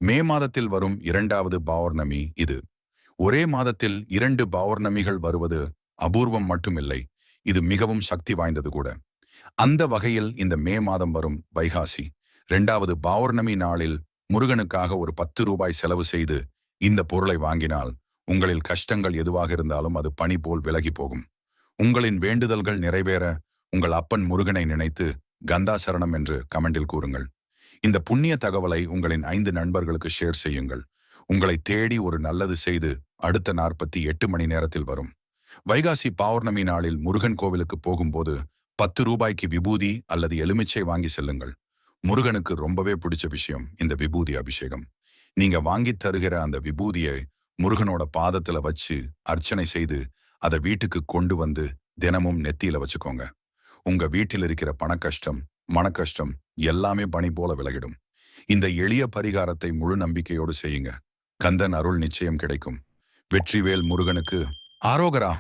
மே மாதத்தில் வரும் இரண்டாவது பௌர்ணமி இது. ஒரே மாதத்தில் 2 பௌர்ணமிகள் வருவது அபூர்வம் மட்டுமில்லை, இது மிகவும் சக்தி வாய்ந்தது கூட. அந்த வகையில் இந்த மே மாதம் வரும் வைகாசி 2வது பௌர்ணமி நாளில் முருகனுக்காக ஒரு ₹10 செலவு செய்து இந்த பொருளை வாங்கினால் உங்களில் கஷ்டங்கள் எதுவாக இருந்தாலும் அது பனி போல் விலகி போகும். உங்களின் வேண்டுதல்கள் நிறைவேற உங்கள் அப்பன் முருகனை நினைத்து கந்தா சரணம் என்று கமெண்டில் கூறுங்கள். இந்த புண்ணிய தகவலை உங்களின் 5 நண்பர்களுக்கு ஷேர் செய்யுங்கள். உங்களை தேடி ஒரு நல்லது செய்து அடுத்த 48 மணி நேரத்தில் வரும். வைகாசி பௌர்ணமி நாளில் முருகன் கோவிலுக்கு போகும்போது ₹10க்கு விபூதி அல்லது எலுமிச்சை வாங்கி செல்லுங்கள். முருகனுக்கு ரொம்பவே பிடிச்ச விஷயம் இந்த விபூதி அபிஷேகம். நீங்க வாங்கி தருகிற அந்த விபூதியை முருகனோட பாதத்துல வச்சு அர்ச்சனை செய்து அதை வீட்டுக்கு கொண்டு வந்து தினமும் நெத்தியில வச்சுக்கோங்க. உங்க வீட்டில் இருக்கிற பணக்கஷ்டம், மனக்கஷ்டம் எல்லாமே பனி போல விலகிடும். இந்த எளிய பரிகாரத்தை முழு நம்பிக்கையோடு செய்யுங்க. கந்தன் அருள் நிச்சயம் கிடைக்கும். வெற்றிவேல் முருகனுக்கு ஆரோகரா.